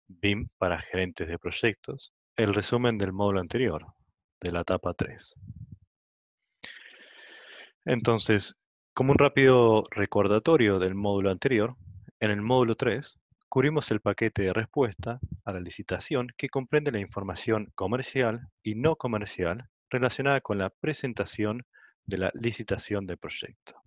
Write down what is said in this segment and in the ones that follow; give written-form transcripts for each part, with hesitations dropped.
BIM para gerentes de proyectos, el resumen del módulo anterior, de la etapa 3. Entonces, como un rápido recordatorio del módulo anterior, en el módulo 3 cubrimos el paquete de respuesta a la licitación que comprende la información comercial y no comercial relacionada con la presentación de la licitación del proyecto.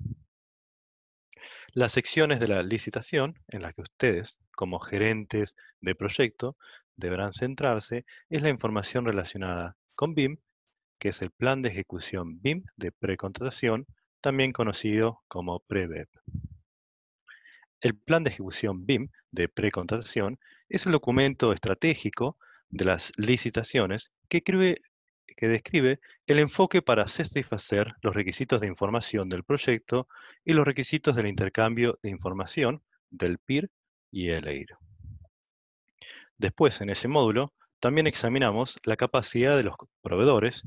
Las secciones de la licitación en las que ustedes, como gerentes de proyecto, deberán centrarse es la información relacionada con BIM, que es el plan de ejecución BIM de precontratación, también conocido como PREVEP. El plan de ejecución BIM de precontratación es el documento estratégico de las licitaciones que describe el enfoque para satisfacer los requisitos de información del proyecto y los requisitos del intercambio de información del PIR y el EIR. Después, en ese módulo, también examinamos la capacidad de los proveedores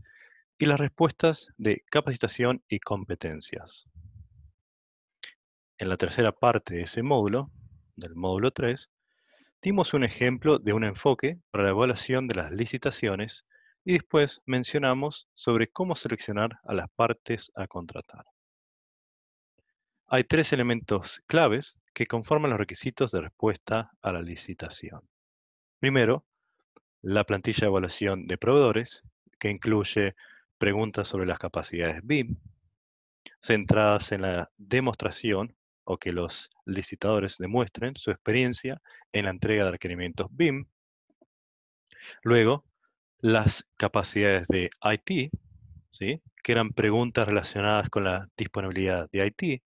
y las respuestas de capacitación y competencias. En la tercera parte de ese módulo, del módulo 3, dimos un ejemplo de un enfoque para la evaluación de las licitaciones y después mencionamos sobre cómo seleccionar a las partes a contratar. Hay 3 elementos claves que conforman los requisitos de respuesta a la licitación. Primero, la plantilla de evaluación de proveedores, que incluye preguntas sobre las capacidades BIM, centradas en la demostración o que los licitadores demuestren su experiencia en la entrega de requerimientos BIM. Luego, las capacidades de IT, ¿sí?, que eran preguntas relacionadas con la disponibilidad de IT.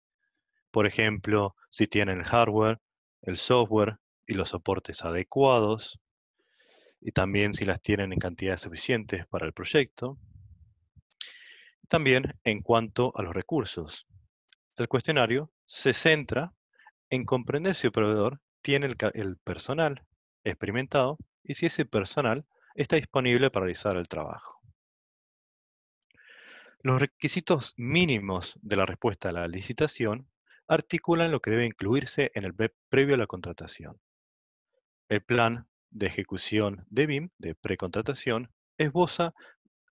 Por ejemplo, si tienen el hardware, el software y los soportes adecuados, y también si las tienen en cantidades suficientes para el proyecto. También en cuanto a los recursos. El cuestionario se centra en comprender si el proveedor tiene el personal experimentado y si ese personal está disponible para realizar el trabajo. Los requisitos mínimos de la respuesta a la licitación articulan lo que debe incluirse en el BEP previo a la contratación. El plan de ejecución de BIM, de precontratación, esboza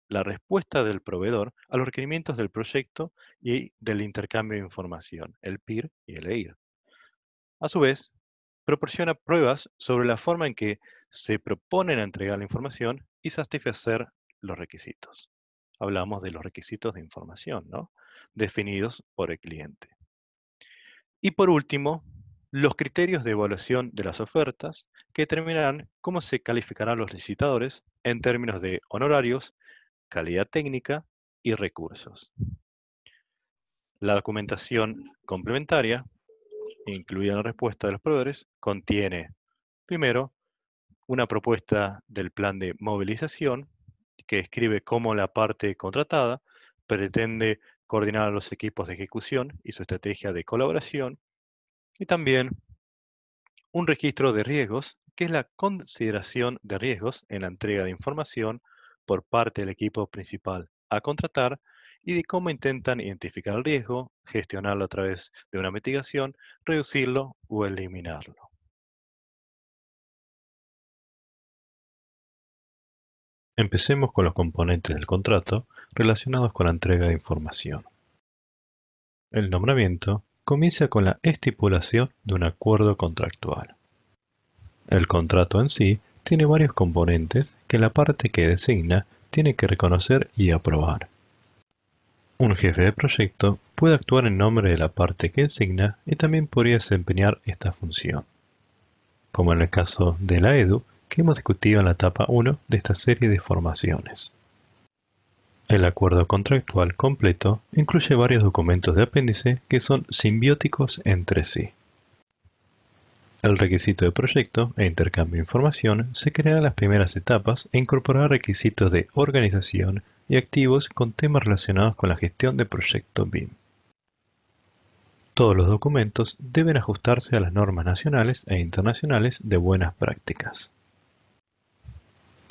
la respuesta del proveedor a los requerimientos del proyecto y del intercambio de información, el PIR y el EIR. A su vez, proporciona pruebas sobre la forma en que se proponen entregar la información y satisfacer los requisitos. Hablamos de los requisitos de información, ¿no?, definidos por el cliente. Y por último, los criterios de evaluación de las ofertas que determinarán cómo se calificarán los licitadores en términos de honorarios, calidad técnica y recursos. La documentación complementaria, incluida en la respuesta de los proveedores, contiene, primero, una propuesta del plan de movilización que describe cómo la parte contratada pretende coordinar a los equipos de ejecución y su estrategia de colaboración, y también un registro de riesgos, que es la consideración de riesgos en la entrega de información por parte del equipo principal a contratar y de cómo intentan identificar el riesgo, gestionarlo a través de una mitigación, reducirlo o eliminarlo. Empecemos con los componentes del contrato relacionados con la entrega de información. El nombramiento comienza con la estipulación de un acuerdo contractual. El contrato en sí tiene varios componentes que la parte que designa tiene que reconocer y aprobar. Un jefe de proyecto puede actuar en nombre de la parte que designa y también podría desempeñar esta función, como en el caso de la EDU que hemos discutido en la etapa 1 de esta serie de formaciones. El acuerdo contractual completo incluye varios documentos de apéndice que son simbióticos entre sí. El requisito de proyecto e intercambio de información se crea en las primeras etapas e incorporará requisitos de organización y activos con temas relacionados con la gestión de proyecto BIM. Todos los documentos deben ajustarse a las normas nacionales e internacionales de buenas prácticas.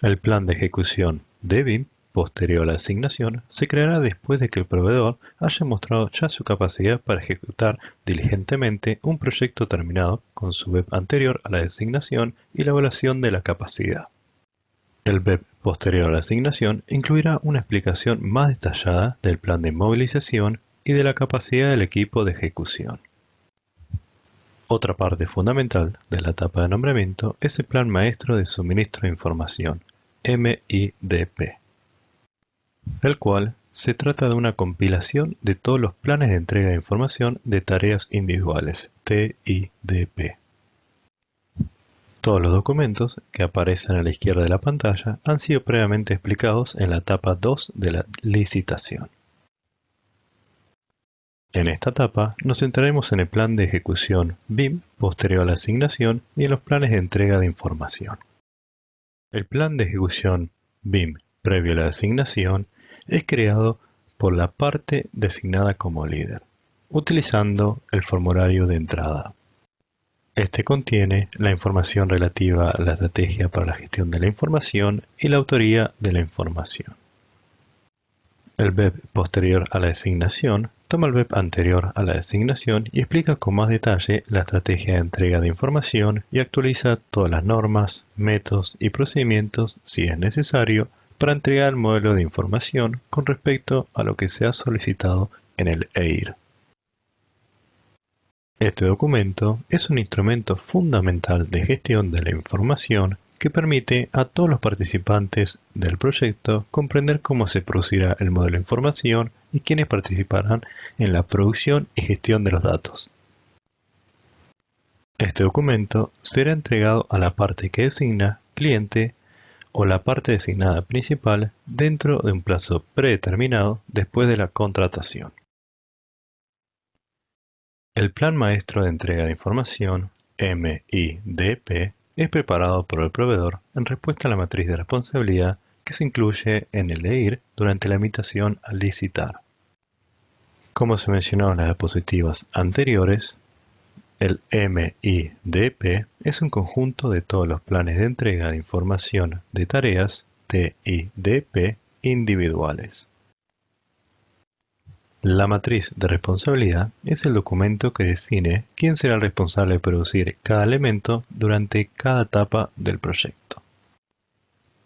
El plan de ejecución de BIM posterior a la asignación se creará después de que el proveedor haya mostrado ya su capacidad para ejecutar diligentemente un proyecto terminado con su BEP anterior a la designación y la evaluación de la capacidad. El BEP posterior a la asignación incluirá una explicación más detallada del plan de movilización y de la capacidad del equipo de ejecución. Otra parte fundamental de la etapa de nombramiento es el Plan Maestro de Suministro de Información, MIDP, el cual se trata de una compilación de todos los planes de entrega de información de tareas individuales, TIDP. Todos los documentos que aparecen a la izquierda de la pantalla han sido previamente explicados en la etapa 2 de la licitación. En esta etapa nos centraremos en el plan de ejecución BIM posterior a la asignación y en los planes de entrega de información. El plan de ejecución BIM previo a la asignación es creado por la parte designada como líder, utilizando el formulario de entrada. Este contiene la información relativa a la estrategia para la gestión de la información y la autoría de la información. El BEP posterior a la designación toma el BEP anterior a la designación y explica con más detalle la estrategia de entrega de información y actualiza todas las normas, métodos y procedimientos, si es necesario, para entregar el modelo de información con respecto a lo que se ha solicitado en el EIR. Este documento es un instrumento fundamental de gestión de la información que permite a todos los participantes del proyecto comprender cómo se producirá el modelo de información y quiénes participarán en la producción y gestión de los datos. Este documento será entregado a la parte que designa cliente o la parte designada principal dentro de un plazo predeterminado después de la contratación. El Plan Maestro de Entrega de Información, MIDP, es preparado por el proveedor en respuesta a la matriz de responsabilidad que se incluye en el EIR durante la invitación a licitar. Como se mencionó en las diapositivas anteriores, el MIDP es un conjunto de todos los planes de entrega de información de tareas TIDP individuales. La matriz de responsabilidad es el documento que define quién será el responsable de producir cada elemento durante cada etapa del proyecto.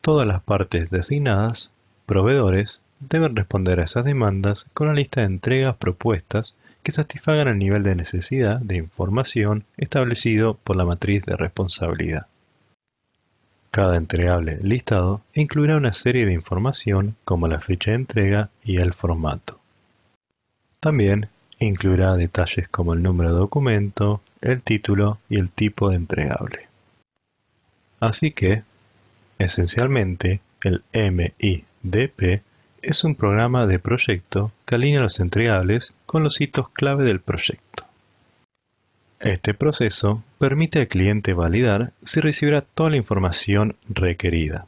Todas las partes designadas, proveedores, deben responder a esas demandas con una lista de entregas propuestas que satisfagan el nivel de necesidad de información establecido por la matriz de responsabilidad. Cada entregable listado incluirá una serie de información como la fecha de entrega y el formato. También incluirá detalles como el número de documento, el título y el tipo de entregable. Así que, esencialmente, el MIDP es un programa de proyecto que alinea los entregables con los hitos clave del proyecto. Este proceso permite al cliente validar si recibirá toda la información requerida.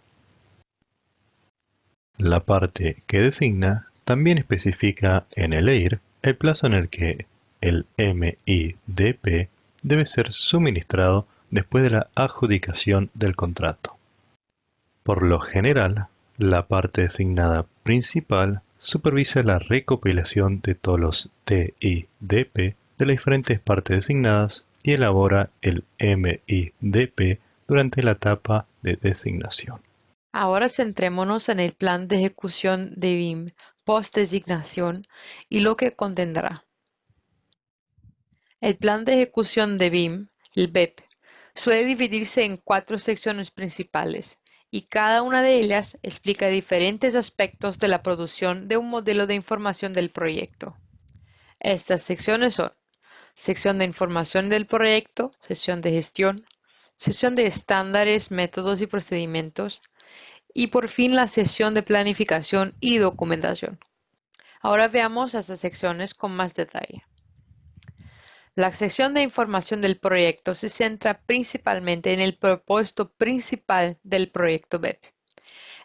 La parte que designa también especifica en el EIR el plazo en el que el MIDP debe ser suministrado después de la adjudicación del contrato. Por lo general, la parte designada principal supervisa la recopilación de todos los TIDP de las diferentes partes designadas y elabora el MIDP durante la etapa de designación. Ahora centrémonos en el plan de ejecución de BIM post-designación y lo que contendrá. El plan de ejecución de BIM, el BEP, suele dividirse en 4 secciones principales y cada una de ellas explica diferentes aspectos de la producción de un modelo de información del proyecto. Estas secciones son sección de información del proyecto, sección de gestión, sección de estándares, métodos y procedimientos, y por fin la sesión de planificación y documentación. Ahora veamos estas secciones con más detalle. La sección de información del proyecto se centra principalmente en el propósito principal del proyecto BEP.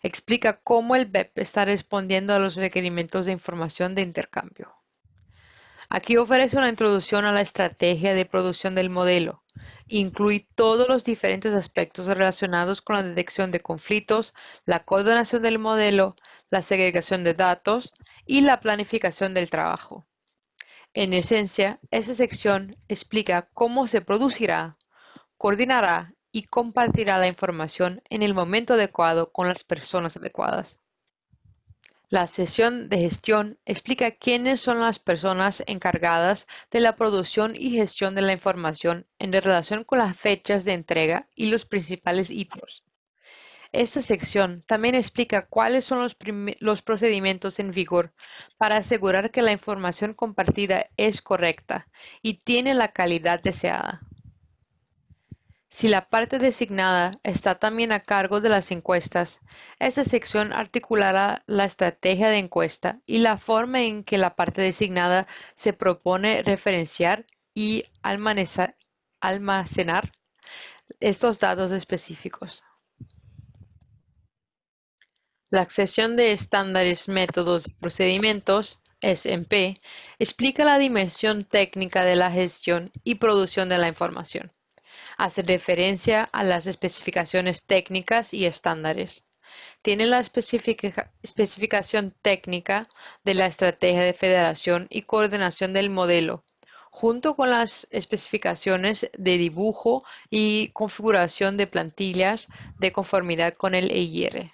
Explica cómo el BEP está respondiendo a los requerimientos de información de intercambio. Aquí ofrece una introducción a la estrategia de producción del modelo, Incluye todos los diferentes aspectos relacionados con la detección de conflictos, la coordinación del modelo, la segregación de datos y la planificación del trabajo. En esencia, esa sección explica cómo se producirá, coordinará y compartirá la información en el momento adecuado con las personas adecuadas. La sesión de gestión explica quiénes son las personas encargadas de la producción y gestión de la información en relación con las fechas de entrega y los principales hitos. Esta sección también explica cuáles son los procedimientos en vigor para asegurar que la información compartida es correcta y tiene la calidad deseada. Si la parte designada está también a cargo de las encuestas, esa sección articulará la estrategia de encuesta y la forma en que la parte designada se propone referenciar y almacenar estos datos específicos. La sección de estándares, métodos y procedimientos, SMP, explica la dimensión técnica de la gestión y producción de la información. Hace referencia a las especificaciones técnicas y estándares. Tiene la especificación técnica de la estrategia de federación y coordinación del modelo, junto con las especificaciones de dibujo y configuración de plantillas de conformidad con el EIR.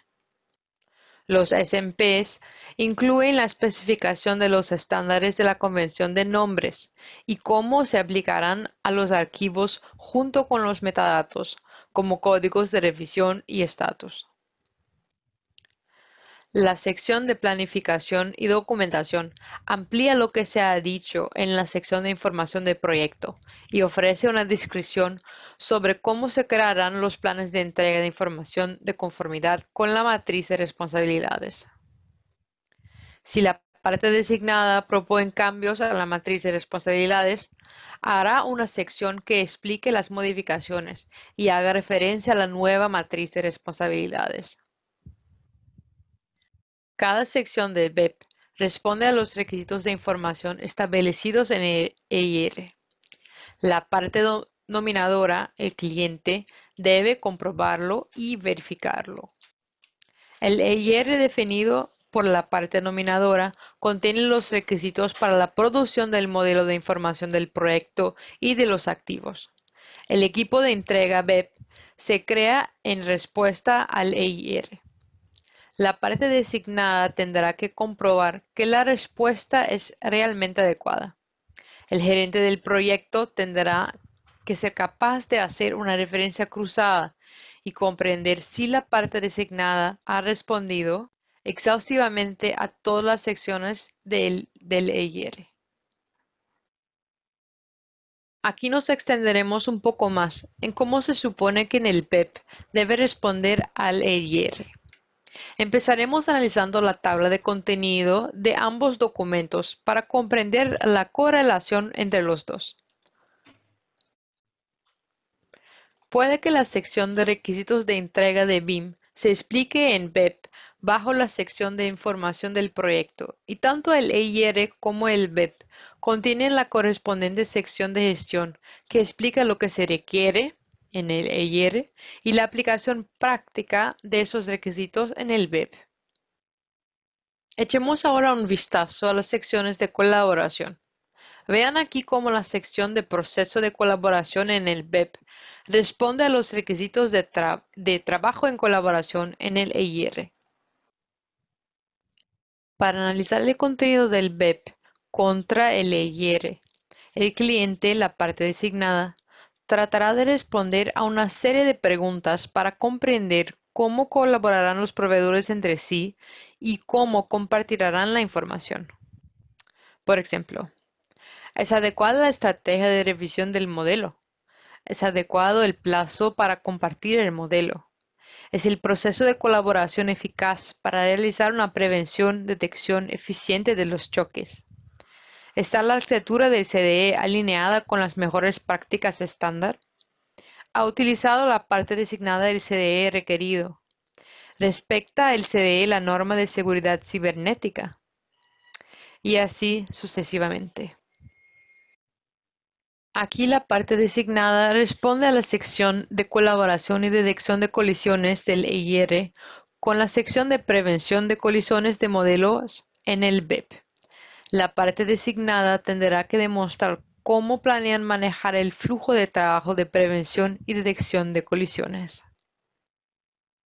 Los SMPs incluyen la especificación de los estándares de la Convención de Nombres y cómo se aplicarán a los archivos junto con los metadatos, como códigos de revisión y estatus. La sección de planificación y documentación amplía lo que se ha dicho en la sección de información del proyecto y ofrece una descripción sobre cómo se crearán los planes de entrega de información de conformidad con la matriz de responsabilidades. Si la parte designada propone cambios a la matriz de responsabilidades, hará una sección que explique las modificaciones y haga referencia a la nueva matriz de responsabilidades. Cada sección del BEP responde a los requisitos de información establecidos en el EIR. La parte nominadora, el cliente, debe comprobarlo y verificarlo. El EIR definido por la parte nominadora contiene los requisitos para la producción del modelo de información del proyecto y de los activos. El equipo de entrega BEP se crea en respuesta al EIR. La parte designada tendrá que comprobar que la respuesta es realmente adecuada. El gerente del proyecto tendrá que ser capaz de hacer una referencia cruzada y comprender si la parte designada ha respondido exhaustivamente a todas las secciones del EIR. Aquí nos extenderemos un poco más en cómo se supone que en el BEP debe responder al EIR. Empezaremos analizando la tabla de contenido de ambos documentos para comprender la correlación entre los dos. Puede que la sección de requisitos de entrega de BIM se explique en BEP bajo la sección de información del proyecto y tanto el EIR como el BEP contienen la correspondiente sección de gestión que explica lo que se requiere en el EIR y la aplicación práctica de esos requisitos en el BEP. Echemos ahora un vistazo a las secciones de colaboración. Vean aquí cómo la sección de proceso de colaboración en el BEP responde a los requisitos de trabajo en colaboración en el EIR. Para analizar el contenido del BEP contra el EIR, el cliente, la parte designada, tratará de responder a una serie de preguntas para comprender cómo colaborarán los proveedores entre sí y cómo compartirán la información. Por ejemplo, ¿es adecuada la estrategia de revisión del modelo? ¿Es adecuado el plazo para compartir el modelo? ¿Es el proceso de colaboración eficaz para realizar una detección eficiente de los choques? ¿Está la arquitectura del CDE alineada con las mejores prácticas estándar? ¿Ha utilizado la parte designada del CDE requerido? ¿Respecta el CDE la norma de seguridad cibernética? Y así sucesivamente. Aquí la parte designada responde a la sección de colaboración y detección de colisiones del EIR con la sección de prevención de colisiones de modelos en el BEP. La parte designada tendrá que demostrar cómo planean manejar el flujo de trabajo de prevención y detección de colisiones.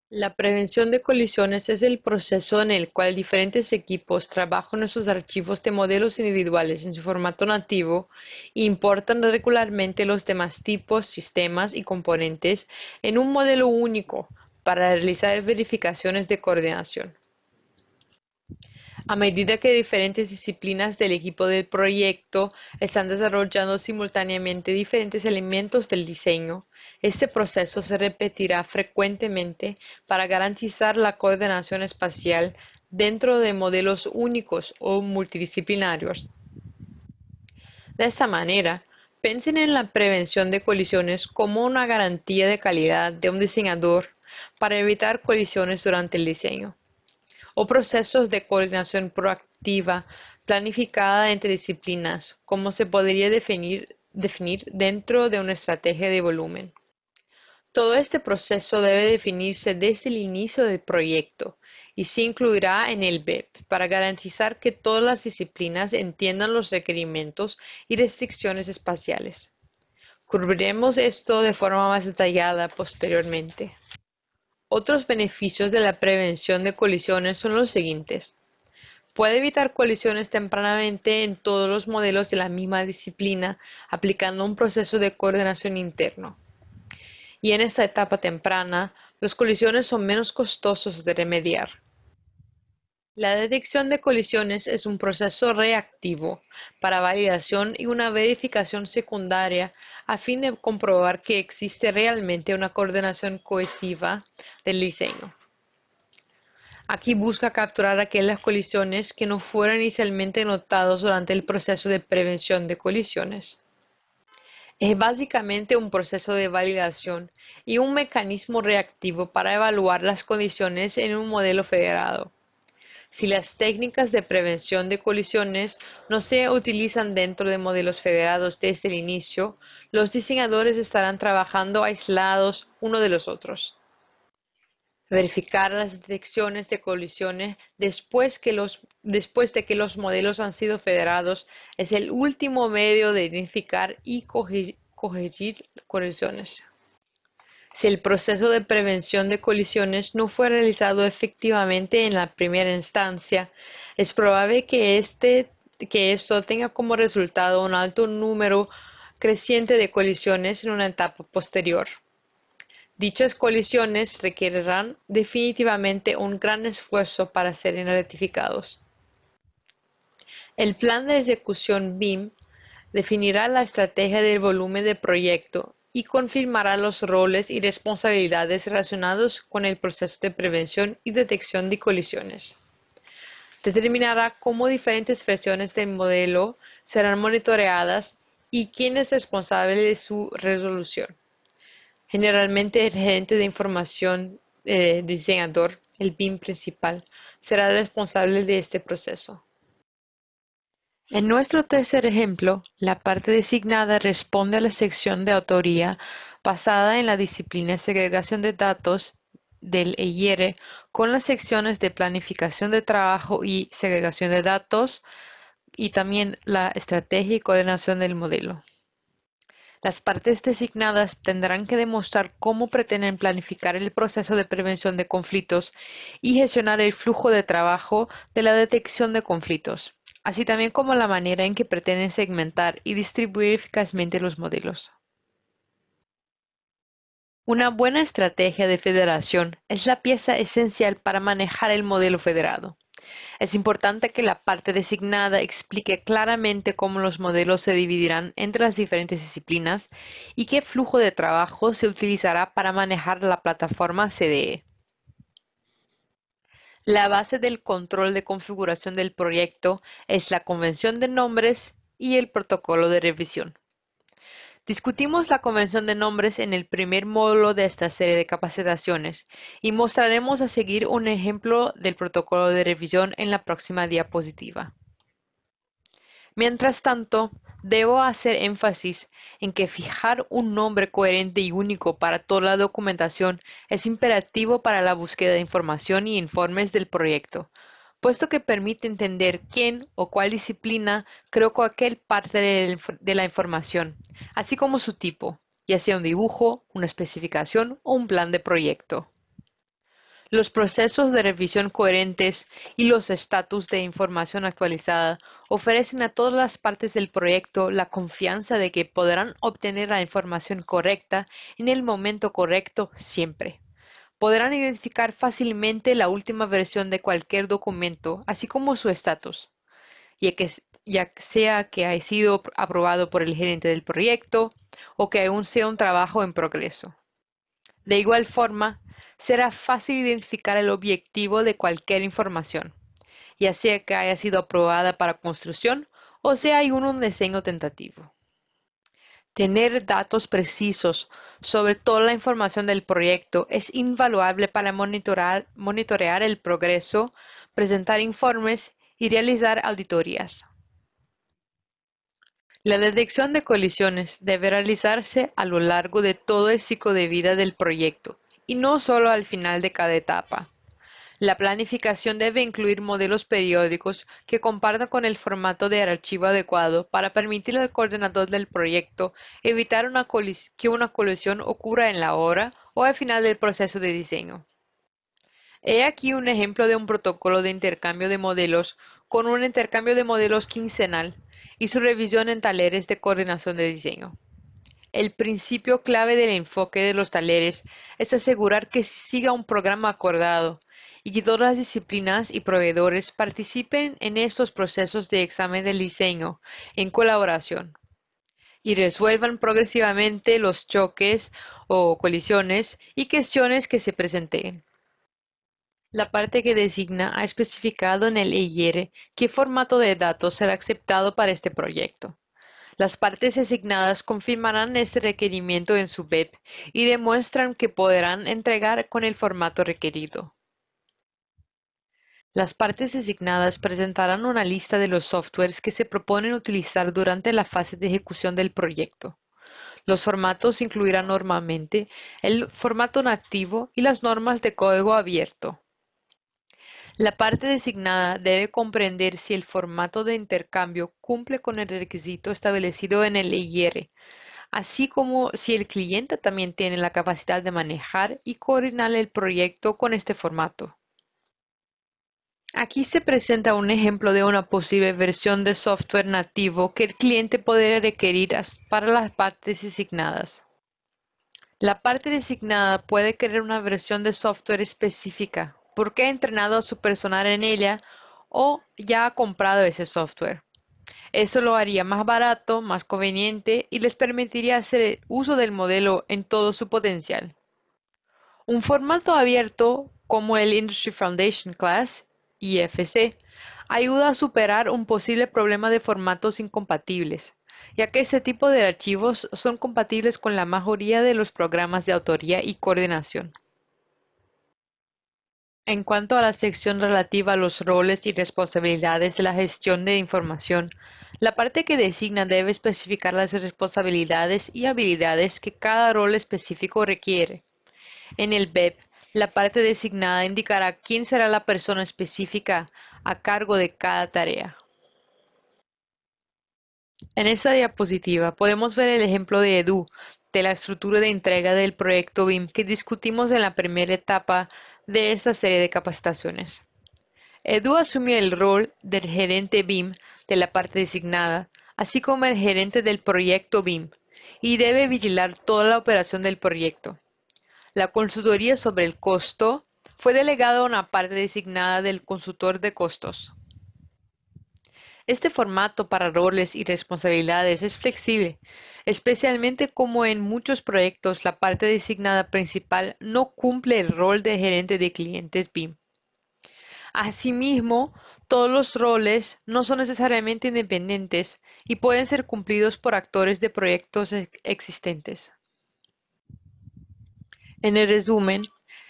La prevención de colisiones es el proceso en el cual diferentes equipos trabajan en sus archivos de modelos individuales en su formato nativo e importan regularmente los demás tipos, sistemas y componentes en un modelo único para realizar verificaciones de coordinación. A medida que diferentes disciplinas del equipo del proyecto están desarrollando simultáneamente diferentes elementos del diseño, este proceso se repetirá frecuentemente para garantizar la coordinación espacial dentro de modelos únicos o multidisciplinarios. De esta manera, piensen en la prevención de colisiones como una garantía de calidad de un diseñador para evitar colisiones durante el diseño o procesos de coordinación proactiva planificada entre disciplinas, como se podría definir dentro de una estrategia de volumen. Todo este proceso debe definirse desde el inicio del proyecto y se incluirá en el BEP para garantizar que todas las disciplinas entiendan los requerimientos y restricciones espaciales. Cubriremos esto de forma más detallada posteriormente. Otros beneficios de la prevención de colisiones son los siguientes. Puede evitar colisiones tempranamente en todos los modelos de la misma disciplina aplicando un proceso de coordinación interno. Y en esta etapa temprana, las colisiones son menos costosos de remediar. La detección de colisiones es un proceso reactivo para validación y una verificación secundaria a fin de comprobar que existe realmente una coordinación cohesiva del diseño. Aquí busca capturar aquellas colisiones que no fueron inicialmente notados durante el proceso de prevención de colisiones. Es básicamente un proceso de validación y un mecanismo reactivo para evaluar las condiciones en un modelo federado. Si las técnicas de prevención de colisiones no se utilizan dentro de modelos federados desde el inicio, los diseñadores estarán trabajando aislados uno de los otros. Verificar las detecciones de colisiones después de que los modelos han sido federados es el último medio de identificar y corregir colisiones. Si el proceso de prevención de colisiones no fue realizado efectivamente en la primera instancia, es probable que esto tenga como resultado un alto número creciente de colisiones en una etapa posterior. Dichas colisiones requerirán definitivamente un gran esfuerzo para ser rectificados. El plan de ejecución BIM definirá la estrategia del volumen de proyecto y confirmará los roles y responsabilidades relacionados con el proceso de prevención y detección de colisiones. Determinará cómo diferentes versiones del modelo serán monitoreadas y quién es responsable de su resolución. Generalmente, el gerente de información diseñador, el BIM principal, será responsable de este proceso. En nuestro tercer ejemplo, la parte designada responde a la sección de autoría basada en la disciplina de segregación de datos del EIR con las secciones de planificación de trabajo y segregación de datos y también la estrategia y coordinación del modelo. Las partes designadas tendrán que demostrar cómo pretenden planificar el proceso de prevención de conflictos y gestionar el flujo de trabajo de la detección de conflictos, así también como la manera en que pretenden segmentar y distribuir eficazmente los modelos. Una buena estrategia de federación es la pieza esencial para manejar el modelo federado. Es importante que la parte designada explique claramente cómo los modelos se dividirán entre las diferentes disciplinas y qué flujo de trabajo se utilizará para manejar la plataforma CDE. La base del control de configuración del proyecto es la convención de nombres y el protocolo de revisión. Discutimos la convención de nombres en el primer módulo de esta serie de capacitaciones y mostraremos a seguir un ejemplo del protocolo de revisión en la próxima diapositiva. Mientras tanto, Debo hacer énfasis en que fijar un nombre coherente y único para toda la documentación es imperativo para la búsqueda de información y informes del proyecto, puesto que permite entender quién o cuál disciplina creó cualquier parte de la información, así como su tipo, ya sea un dibujo, una especificación o un plan de proyecto. Los procesos de revisión coherentes y los estatus de información actualizada ofrecen a todas las partes del proyecto la confianza de que podrán obtener la información correcta en el momento correcto siempre. Podrán identificar fácilmente la última versión de cualquier documento, así como su estatus, ya sea que haya sido aprobado por el gerente del proyecto o que aún sea un trabajo en progreso. De igual forma, será fácil identificar el objetivo de cualquier información, ya sea que haya sido aprobada para construcción o sea un diseño tentativo. Tener datos precisos sobre toda la información del proyecto es invaluable para monitorear el progreso, presentar informes y realizar auditorías. La detección de colisiones debe realizarse a lo largo de todo el ciclo de vida del proyecto y no solo al final de cada etapa. La planificación debe incluir modelos periódicos que compartan con el formato de archivo adecuado para permitir al coordinador del proyecto evitar que una colisión ocurra en la obra o al final del proceso de diseño. He aquí un ejemplo de un protocolo de intercambio de modelos con un intercambio de modelos quincenal y su revisión en talleres de coordinación de diseño. El principio clave del enfoque de los talleres es asegurar que se siga un programa acordado y que todas las disciplinas y proveedores participen en estos procesos de examen del diseño en colaboración y resuelvan progresivamente los choques o colisiones y cuestiones que se presenten. La parte que designa ha especificado en el EIR qué formato de datos será aceptado para este proyecto. Las partes asignadas confirmarán este requerimiento en su web y demuestran que podrán entregar con el formato requerido. Las partes asignadas presentarán una lista de los softwares que se proponen utilizar durante la fase de ejecución del proyecto. Los formatos incluirán normalmente el formato nativo y las normas de código abierto. La parte designada debe comprender si el formato de intercambio cumple con el requisito establecido en el EIR, así como si el cliente también tiene la capacidad de manejar y coordinar el proyecto con este formato. Aquí se presenta un ejemplo de una posible versión de software nativo que el cliente podría requerir para las partes designadas. La parte designada puede querer una versión de software específica porque ha entrenado a su personal en ella o ya ha comprado ese software. Eso lo haría más barato, más conveniente y les permitiría hacer uso del modelo en todo su potencial. Un formato abierto como el Industry Foundation Class, IFC, ayuda a superar un posible problema de formatos incompatibles, ya que este tipo de archivos son compatibles con la mayoría de los programas de autoría y coordinación. En cuanto a la sección relativa a los roles y responsabilidades de la gestión de información, la parte que designa debe especificar las responsabilidades y habilidades que cada rol específico requiere. En el BEP, la parte designada indicará quién será la persona específica a cargo de cada tarea. En esta diapositiva podemos ver el ejemplo de Edu, de la estructura de entrega del proyecto BIM que discutimos en la primera etapa de esta serie de capacitaciones. Edu asumió el rol del gerente BIM de la parte designada, así como el gerente del proyecto BIM, y debe vigilar toda la operación del proyecto. La consultoría sobre el costo fue delegada a una parte designada del consultor de costos. Este formato para roles y responsabilidades es flexible, especialmente como en muchos proyectos la parte designada principal no cumple el rol de gerente de clientes BIM. Asimismo, todos los roles no son necesariamente independientes y pueden ser cumplidos por actores de proyectos existentes. En el resumen,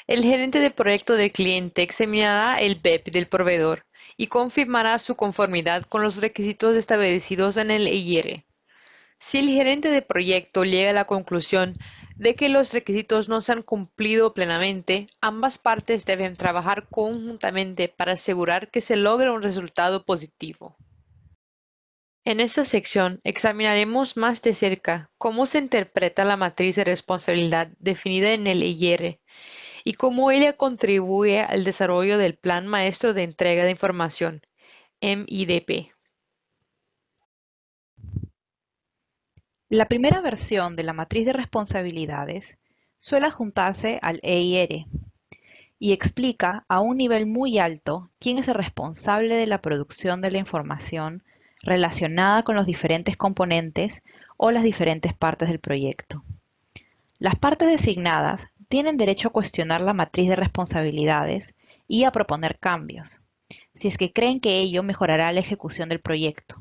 el gerente de proyecto del cliente examinará el BEP del proveedor y confirmará su conformidad con los requisitos establecidos en el EIR. Si el gerente de proyecto llega a la conclusión de que los requisitos no se han cumplido plenamente, ambas partes deben trabajar conjuntamente para asegurar que se logre un resultado positivo. En esta sección examinaremos más de cerca cómo se interpreta la matriz de responsabilidad definida en el EIR y cómo ella contribuye al desarrollo del Plan Maestro de Entrega de Información, MIDP. La primera versión de la matriz de responsabilidades suele juntarse al EIR y explica a un nivel muy alto quién es el responsable de la producción de la información relacionada con los diferentes componentes o las diferentes partes del proyecto. Las partes designadas tienen derecho a cuestionar la matriz de responsabilidades y a proponer cambios, si es que creen que ello mejorará la ejecución del proyecto.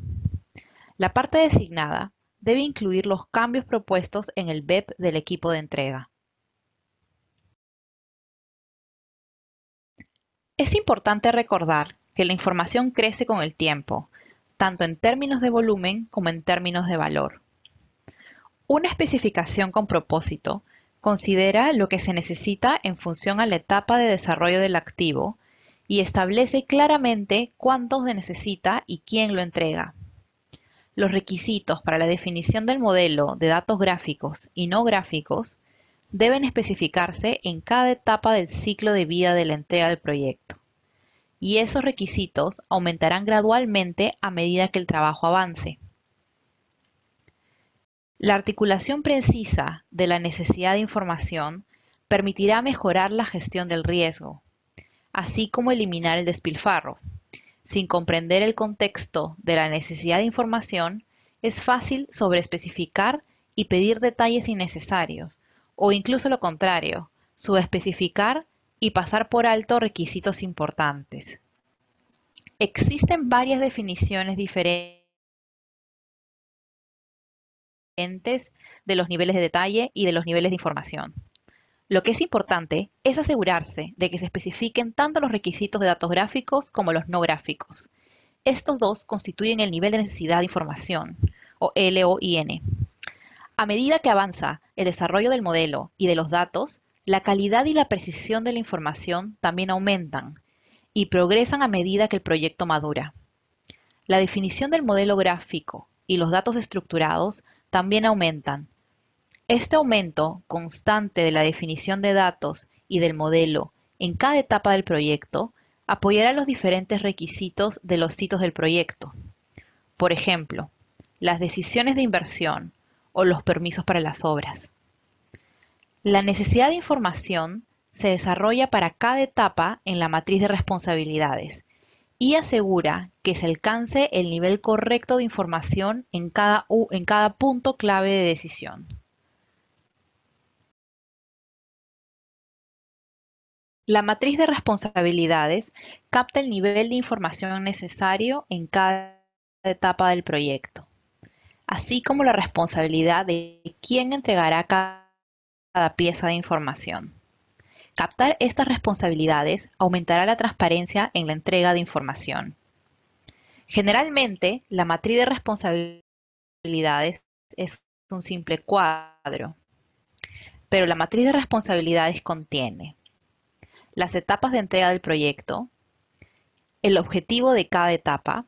La parte designada debe incluir los cambios propuestos en el BEP del equipo de entrega. Es importante recordar que la información crece con el tiempo, tanto en términos de volumen como en términos de valor. Una especificación con propósito considera lo que se necesita en función a la etapa de desarrollo del activo y establece claramente cuánto se necesita y quién lo entrega. Los requisitos para la definición del modelo de datos gráficos y no gráficos deben especificarse en cada etapa del ciclo de vida de la entrega del proyecto, y esos requisitos aumentarán gradualmente a medida que el trabajo avance. La articulación precisa de la necesidad de información permitirá mejorar la gestión del riesgo, así como eliminar el despilfarro. Sin comprender el contexto de la necesidad de información, es fácil sobreespecificar y pedir detalles innecesarios, o incluso lo contrario, subespecificar y pasar por alto requisitos importantes. Existen varias definiciones diferentes de los niveles de detalle y de los niveles de información. Lo que es importante es asegurarse de que se especifiquen tanto los requisitos de datos gráficos como los no gráficos. Estos dos constituyen el nivel de necesidad de información, o LOIN. A medida que avanza el desarrollo del modelo y de los datos, la calidad y la precisión de la información también aumentan y progresan a medida que el proyecto madura. La definición del modelo gráfico y los datos estructurados también aumentan. Este aumento constante de la definición de datos y del modelo en cada etapa del proyecto apoyará los diferentes requisitos de los hitos del proyecto. Por ejemplo, las decisiones de inversión o los permisos para las obras. La necesidad de información se desarrolla para cada etapa en la matriz de responsabilidades y asegura que se alcance el nivel correcto de información en cada punto clave de decisión. La matriz de responsabilidades capta el nivel de información necesario en cada etapa del proyecto, así como la responsabilidad de quién entregará cada pieza de información. Captar estas responsabilidades aumentará la transparencia en la entrega de información. Generalmente, la matriz de responsabilidades es un simple cuadro, pero la matriz de responsabilidades contiene las etapas de entrega del proyecto, el objetivo de cada etapa,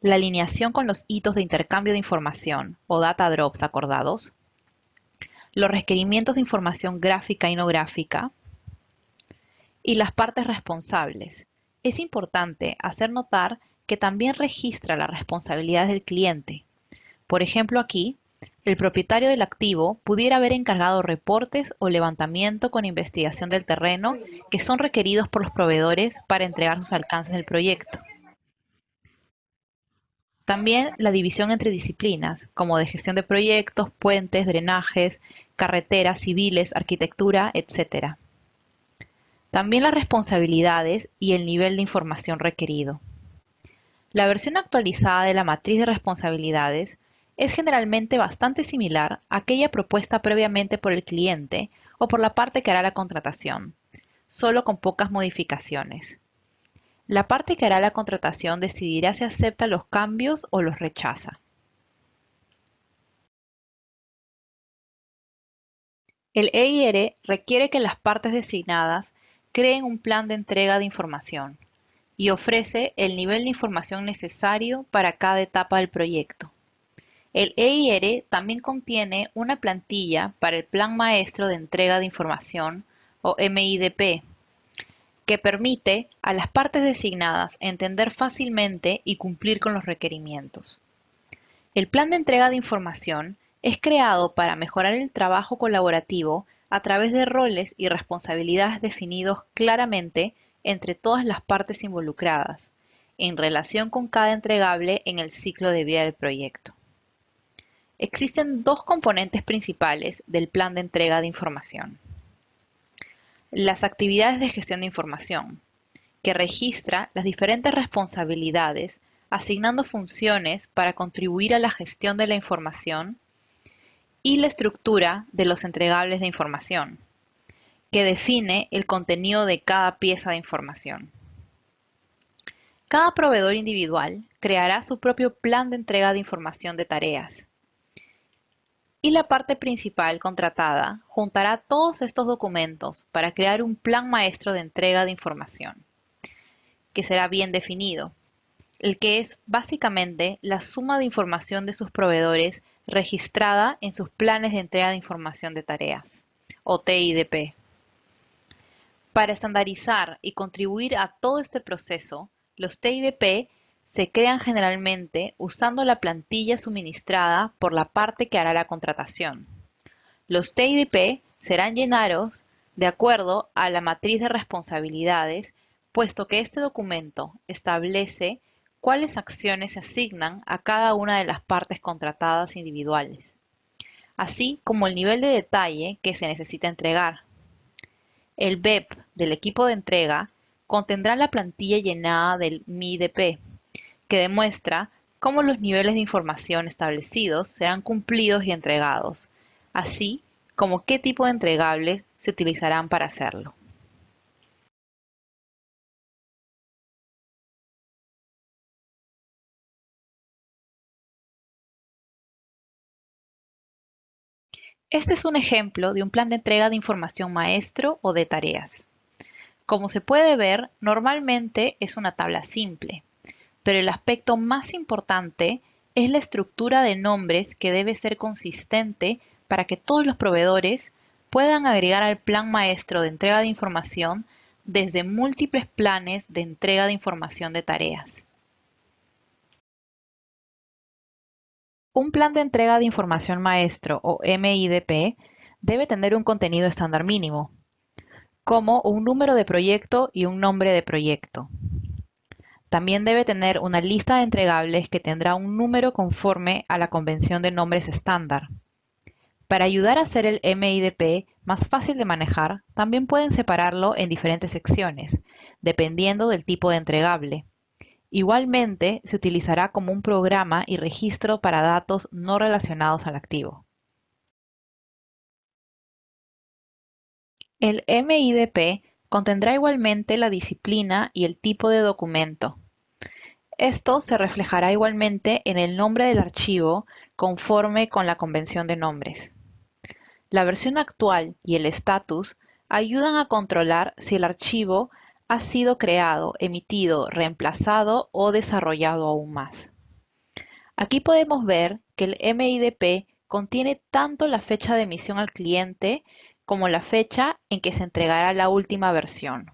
la alineación con los hitos de intercambio de información o data drops acordados, los requerimientos de información gráfica y no gráfica, y las partes responsables. Es importante hacer notar que también registra las responsabilidades del cliente. Por ejemplo, aquí, el propietario del activo pudiera haber encargado reportes o levantamiento con investigación del terreno que son requeridos por los proveedores para entregar sus alcances del proyecto. También la división entre disciplinas, como de gestión de proyectos, puentes, drenajes, carreteras, civiles, arquitectura, etc. También las responsabilidades y el nivel de información requerido. La versión actualizada de la matriz de responsabilidades es generalmente bastante similar a aquella propuesta previamente por el cliente o por la parte que hará la contratación, solo con pocas modificaciones. La parte que hará la contratación decidirá si acepta los cambios o los rechaza. El EIR requiere que las partes designadas creen un plan de entrega de información y ofrece el nivel de información necesario para cada etapa del proyecto. El EIR también contiene una plantilla para el Plan Maestro de Entrega de Información, o MIDP, que permite a las partes designadas entender fácilmente y cumplir con los requerimientos. El plan de entrega de información es creado para mejorar el trabajo colaborativo a través de roles y responsabilidades definidos claramente entre todas las partes involucradas, en relación con cada entregable en el ciclo de vida del proyecto. Existen dos componentes principales del plan de entrega de información. Las actividades de gestión de información, que registra las diferentes responsabilidades, asignando funciones para contribuir a la gestión de la información, y la estructura de los entregables de información, que define el contenido de cada pieza de información. Cada proveedor individual creará su propio plan de entrega de información de tareas, y la parte principal contratada juntará todos estos documentos para crear un plan maestro de entrega de información, que será bien definido, el que es básicamente la suma de información de sus proveedores registrada en sus planes de entrega de información de tareas, o TIDP. Para estandarizar y contribuir a todo este proceso, los TIDP se crean generalmente usando la plantilla suministrada por la parte que hará la contratación. Los TIDP serán llenados de acuerdo a la matriz de responsabilidades, puesto que este documento establece cuáles acciones se asignan a cada una de las partes contratadas individuales, así como el nivel de detalle que se necesita entregar. El BEP del equipo de entrega contendrá la plantilla llenada del MIDP, que demuestra cómo los niveles de información establecidos serán cumplidos y entregados, así como qué tipo de entregables se utilizarán para hacerlo. Este es un ejemplo de un plan de entrega de información maestro o de tareas. Como se puede ver, normalmente es una tabla simple, pero el aspecto más importante es la estructura de nombres que debe ser consistente para que todos los proveedores puedan agregar al plan maestro de entrega de información desde múltiples planes de entrega de información de tareas. Un plan de entrega de información maestro o MIDP debe tener un contenido estándar mínimo, como un número de proyecto y un nombre de proyecto. También debe tener una lista de entregables que tendrá un número conforme a la convención de nombres estándar. Para ayudar a hacer el MIDP más fácil de manejar, también pueden separarlo en diferentes secciones, dependiendo del tipo de entregable. Igualmente, se utilizará como un programa y registro para datos no relacionados al activo. El MIDP contendrá igualmente la disciplina y el tipo de documento. Esto se reflejará igualmente en el nombre del archivo conforme con la convención de nombres. La versión actual y el estatus ayudan a controlar si el archivo ha sido creado, emitido, reemplazado o desarrollado aún más. Aquí podemos ver que el MIDP contiene tanto la fecha de emisión al cliente como la fecha en que se entregará la última versión.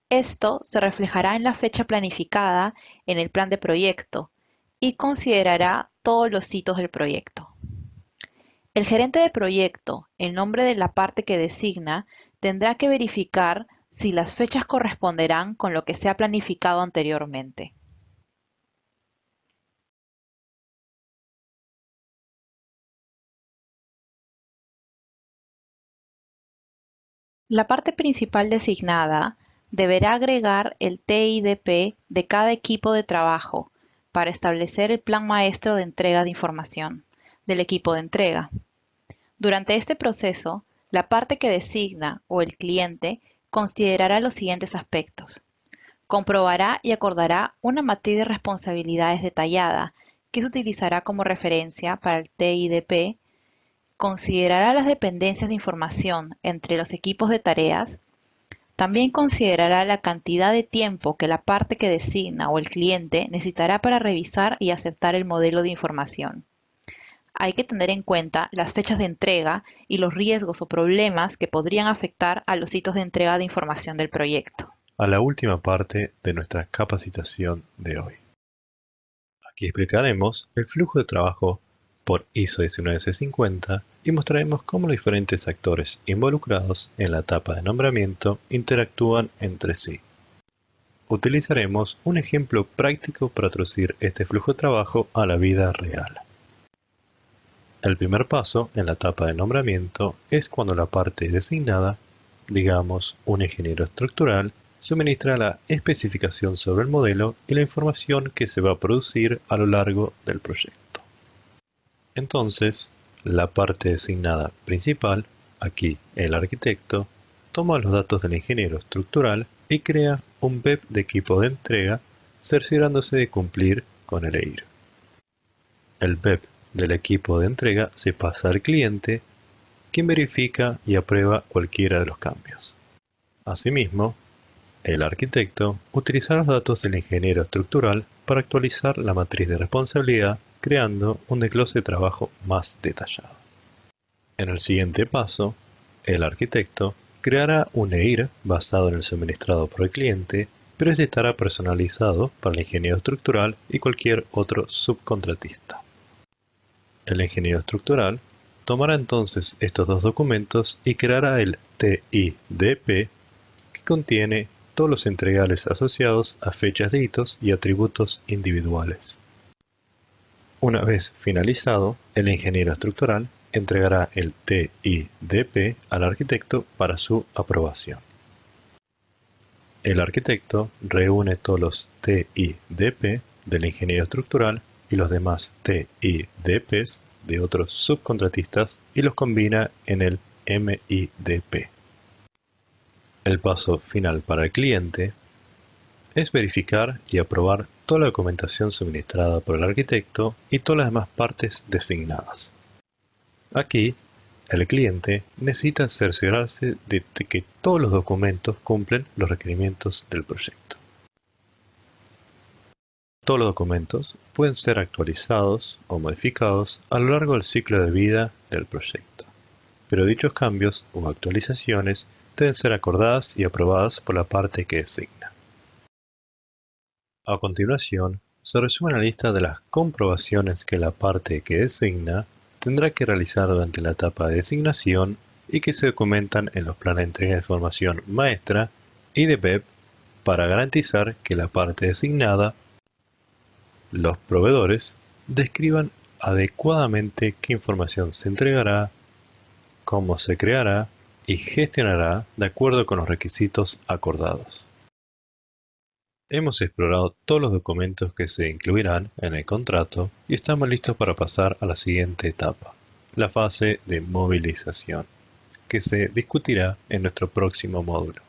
Esto se reflejará en la fecha planificada en el plan de proyecto y considerará todos los hitos del proyecto. El gerente de proyecto, en nombre de la parte que designa, tendrá que verificar si las fechas corresponderán con lo que se ha planificado anteriormente. La parte principal designada deberá agregar el TIDP de cada equipo de trabajo para establecer el plan maestro de entrega de información del equipo de entrega. Durante este proceso, la parte que designa o el cliente considerará los siguientes aspectos. Comprobará y acordará una matriz de responsabilidades detallada que se utilizará como referencia para el TIDP Considerará las dependencias de información entre los equipos de tareas. También considerará la cantidad de tiempo que la parte que designa o el cliente necesitará para revisar y aceptar el modelo de información. Hay que tener en cuenta las fechas de entrega y los riesgos o problemas que podrían afectar a los hitos de entrega de información del proyecto. A la última parte de nuestra capacitación de hoy. Aquí explicaremos el flujo de trabajo por ISO 19650 y mostraremos cómo los diferentes actores involucrados en la etapa de nombramiento interactúan entre sí. Utilizaremos un ejemplo práctico para traducir este flujo de trabajo a la vida real. El primer paso en la etapa de nombramiento es cuando la parte designada, digamos un ingeniero estructural, suministra la especificación sobre el modelo y la información que se va a producir a lo largo del proyecto. Entonces, la parte designada principal, aquí el arquitecto, toma los datos del ingeniero estructural y crea un BEP de equipo de entrega, cerciorándose de cumplir con el EIR. El BEP del equipo de entrega se pasa al cliente, quien verifica y aprueba cualquiera de los cambios. Asimismo, el arquitecto utilizará los datos del ingeniero estructural para actualizar la matriz de responsabilidad, creando un desglose de trabajo más detallado. En el siguiente paso, el arquitecto creará un EIR basado en el suministrado por el cliente, pero este estará personalizado para el ingeniero estructural y cualquier otro subcontratista. El ingeniero estructural tomará entonces estos dos documentos y creará el TIDP, que contiene todos los entregables asociados a fechas de hitos y atributos individuales. Una vez finalizado, el ingeniero estructural entregará el TIDP al arquitecto para su aprobación. El arquitecto reúne todos los TIDP del ingeniero estructural y los demás TIDPs de otros subcontratistas y los combina en el MIDP. El paso final para el cliente es verificar y aprobar toda la documentación suministrada por el arquitecto y todas las demás partes designadas. Aquí, el cliente necesita cerciorarse de que todos los documentos cumplen los requerimientos del proyecto. Todos los documentos pueden ser actualizados o modificados a lo largo del ciclo de vida del proyecto, pero dichos cambios o actualizaciones deben ser acordadas y aprobadas por la parte que designa. A continuación, se resume la lista de las comprobaciones que la parte que designa tendrá que realizar durante la etapa de designación y que se documentan en los planes de entrega de información maestra y de BEP para garantizar que la parte designada, los proveedores, describan adecuadamente qué información se entregará, cómo se creará y gestionará de acuerdo con los requisitos acordados. Hemos explorado todos los documentos que se incluirán en el contrato y estamos listos para pasar a la siguiente etapa, la fase de movilización, que se discutirá en nuestro próximo módulo.